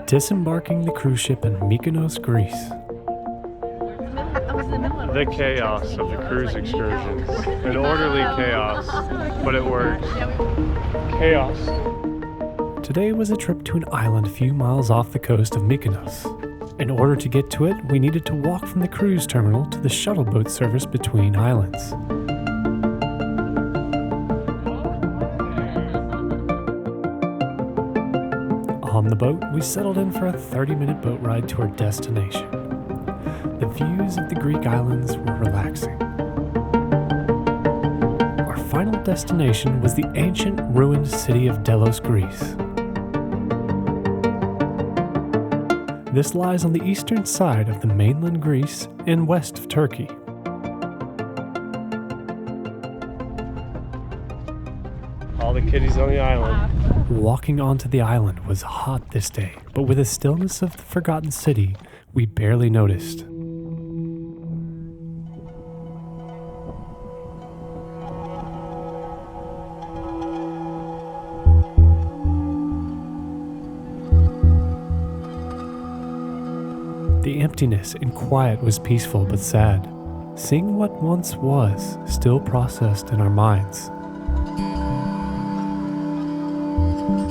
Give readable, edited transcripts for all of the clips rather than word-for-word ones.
Disembarking the cruise ship in Mykonos, Greece. The chaos of the cruise excursions. An orderly chaos, but it works. Chaos. Today was a trip to an island a few miles off the coast of Mykonos. In order to get to it, we needed to walk from the cruise terminal to the shuttle boat service between islands. On the boat, we settled in for a 30-minute boat ride to our destination. The views of the Greek islands were relaxing. Our final destination was the ancient ruined city of Delos, Greece. This lies on the eastern side of the mainland Greece and west of Turkey. All the kiddies on the island. Walking onto the island was hot this day, but with the stillness of the forgotten city, we barely noticed. The emptiness and quiet was peaceful but sad. Seeing what once was still processed in our minds.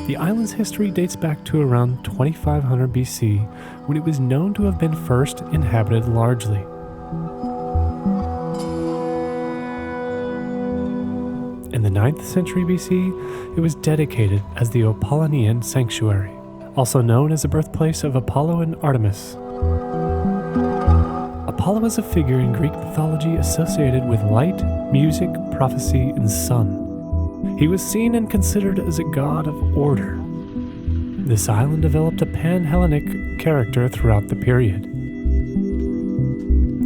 The island's history dates back to around 2500 BC, when it was known to have been first inhabited largely. In the 9th century BC, it was dedicated as the Apollonian sanctuary, also known as the birthplace of Apollo and Artemis. Apollo is a figure in Greek mythology associated with light, music, prophecy, and sun. He was seen and considered as a god of order. This island developed a pan-Hellenic character throughout the period.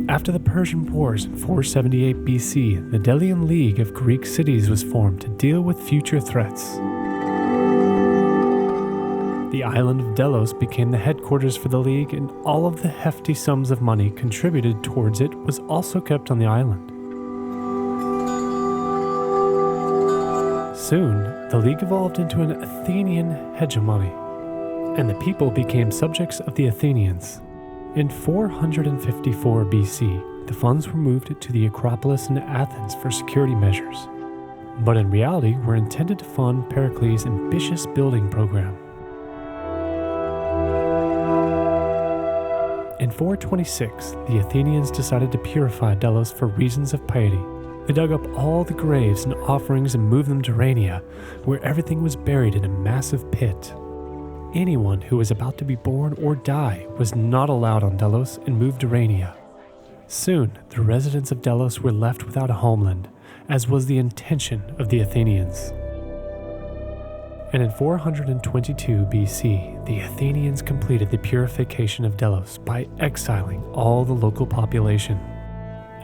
After the Persian Wars in 478 BC, the Delian League of Greek cities was formed to deal with future threats. The island of Delos became the headquarters for the League, and all of the hefty sums of money contributed towards it was also kept on the island. Soon, the League evolved into an Athenian hegemony, and the people became subjects of the Athenians. In 454 BC, the funds were moved to the Acropolis in Athens for security measures, but in reality were intended to fund Pericles' ambitious building program. In 426, the Athenians decided to purify Delos for reasons of piety. They dug up all the graves and offerings and moved them to Rania, where everything was buried in a massive pit. Anyone who was about to be born or die was not allowed on Delos and moved to Rania. Soon, the residents of Delos were left without a homeland, as was the intention of the Athenians. And in 422 BC, the Athenians completed the purification of Delos by exiling all the local population.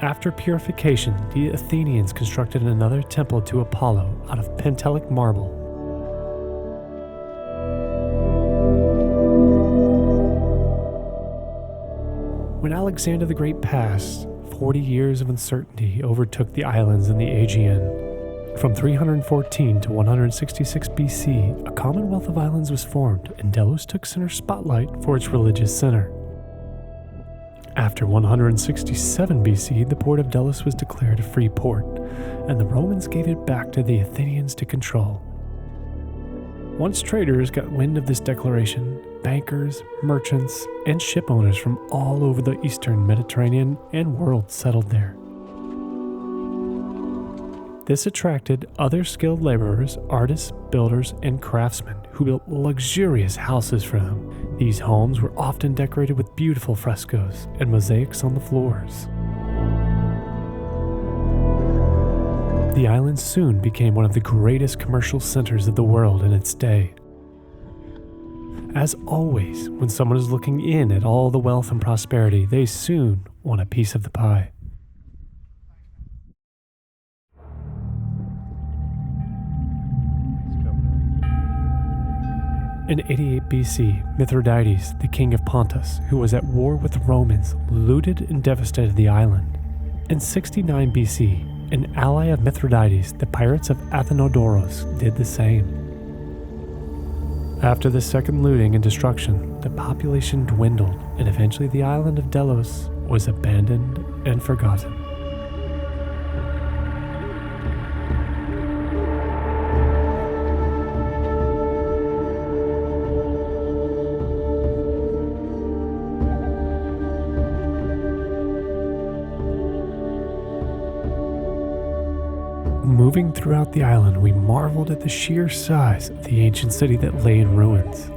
After purification, the Athenians constructed another temple to Apollo out of Pentelic marble. When Alexander the Great passed, 40 years of uncertainty overtook the islands in the Aegean. From 314 to 166 BC, a commonwealth of islands was formed, and Delos took center spotlight for its religious center. After 167 BC, the port of Delos was declared a free port, and the Romans gave it back to the Athenians to control. Once traders got wind of this declaration, bankers, merchants, and ship owners from all over the eastern Mediterranean and world settled there. This attracted other skilled laborers, artists, builders, and craftsmen who built luxurious houses for them. These homes were often decorated with beautiful frescoes and mosaics on the floors. The island soon became one of the greatest commercial centers of the world in its day. As always, when someone is looking in at all the wealth and prosperity, they soon want a piece of the pie. In 88 BC, Mithridates, the king of Pontus, who was at war with the Romans, looted and devastated the island. In 69 BC, an ally of Mithridates, the pirates of Athenodoros, did the same. After the second looting and destruction, the population dwindled, and eventually the island of Delos was abandoned and forgotten. Moving throughout the island, we marveled at the sheer size of the ancient city that lay in ruins.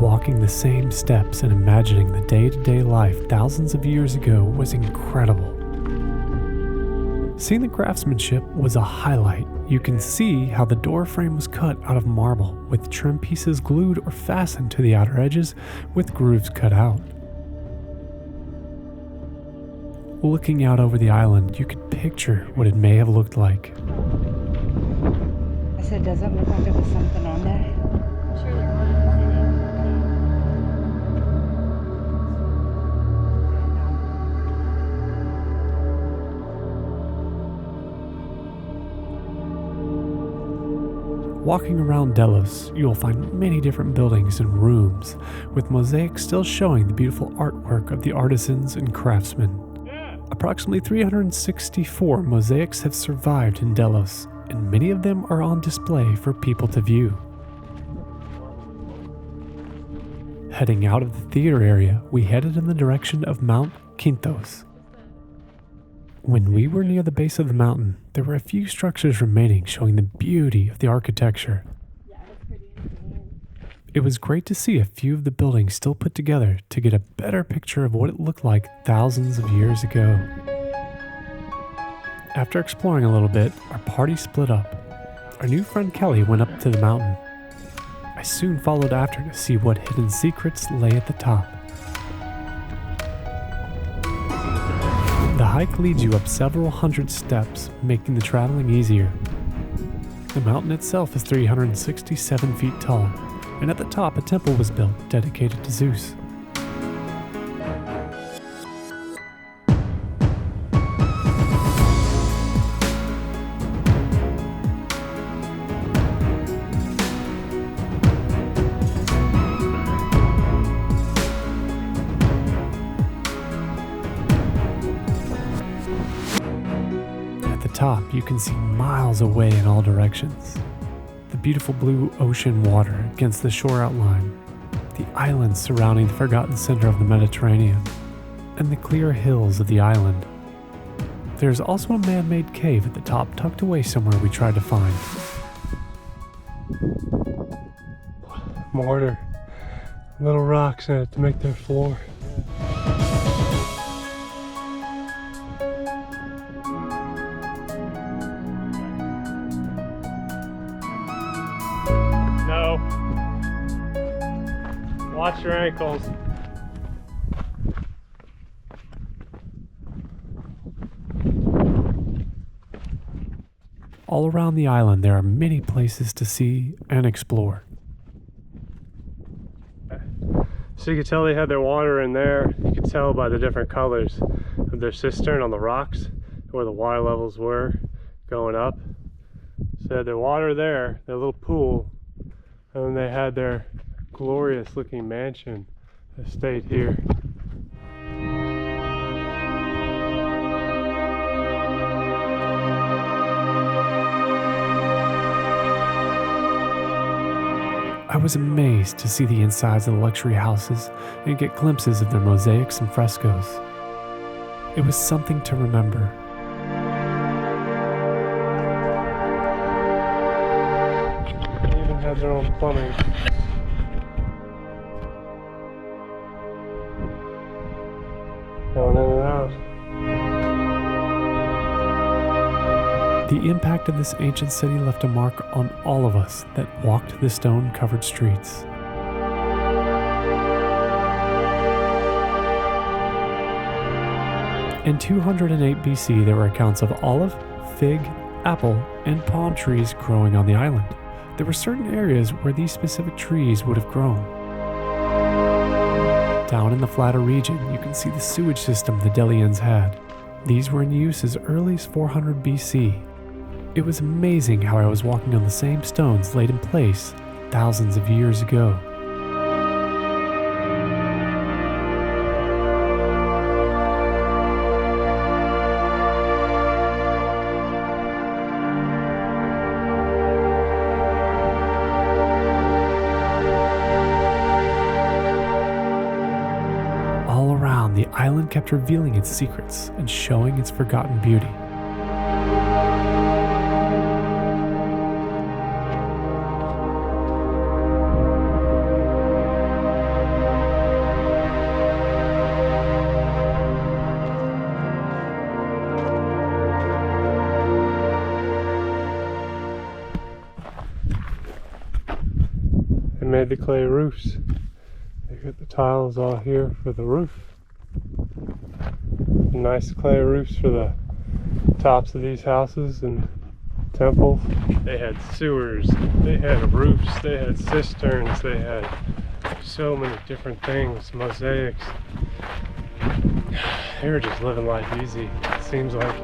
Walking the same steps and imagining the day-to-day life thousands of years ago was incredible. Seeing the craftsmanship was a highlight. You can see how the door frame was cut out of marble, with trim pieces glued or fastened to the outer edges with grooves cut out. Looking out over the island, you could picture what it may have looked like. I said, does it look like there was something on there? Sure there was. Walking around Delos, you will find many different buildings and rooms, with mosaics still showing the beautiful artwork of the artisans and craftsmen. Approximately 364 mosaics have survived in Delos, and many of them are on display for people to view. Heading out of the theater area, we headed in the direction of Mount Kynthos. When we were near the base of the mountain, there were a few structures remaining showing the beauty of the architecture. It was great to see a few of the buildings still put together to get a better picture of what it looked like thousands of years ago. After exploring a little bit, our party split up. Our new friend Kelly went up to the mountain. I soon followed after to see what hidden secrets lay at the top. The hike leads you up several hundred steps, making the traveling easier. The mountain itself is 367 feet tall, and at the top a temple was built dedicated to Zeus. At the top, you can see miles away in all directions. The beautiful blue ocean water against the shore outline, the islands surrounding the forgotten center of the Mediterranean, and the clear hills of the island. There's also a man-made cave at the top tucked away somewhere we tried to find. Mortar. Little rocks in it to make their floor. No. Watch your ankles. All around the island, there are many places to see and explore. So you could tell they had their water in there. You could tell by the different colors of their cistern on the rocks where the water levels were going up. So they had their water there, their little pool, and then they had their glorious looking mansion that stayed here. I was amazed to see the insides of the luxury houses and get glimpses of their mosaics and frescoes. It was something to remember. They even had their own plumbing. Going in and out. The impact of this ancient city left a mark on all of us that walked the stone-covered streets. In 208 BC, there were accounts of olive, fig, apple, and palm trees growing on the island. There were certain areas where these specific trees would have grown. Down in the flatter region, you can see the sewage system the Delians had. These were in use as early as 400 BC. It was amazing how I was walking on the same stones laid in place thousands of years ago. All around, the island kept revealing its secrets and showing its forgotten beauty. They made the clay roofs. They got the tiles all here for the roof. Nice clay roofs for the tops of these houses and temples. They had sewers, they had roofs, they had cisterns, they had so many different things, mosaics. They were just living life easy, it seems like.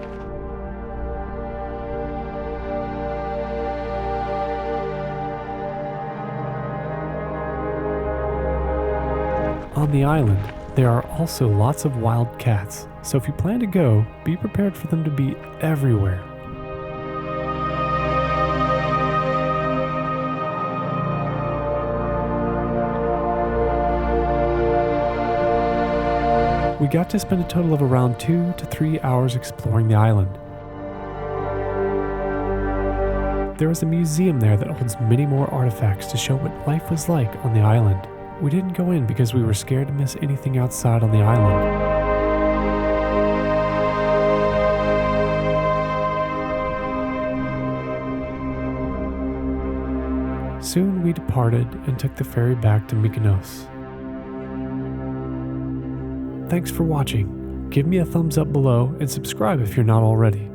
On the island, there are also lots of wild cats, so if you plan to go, be prepared for them to be everywhere. We got to spend a total of around 2 to 3 hours exploring the island. There is a museum there that holds many more artifacts to show what life was like on the island. We didn't go in because we were scared to miss anything outside on the island. Soon we departed and took the ferry back to Mykonos. Thanks for watching. Give me a thumbs up below and subscribe if you're not already.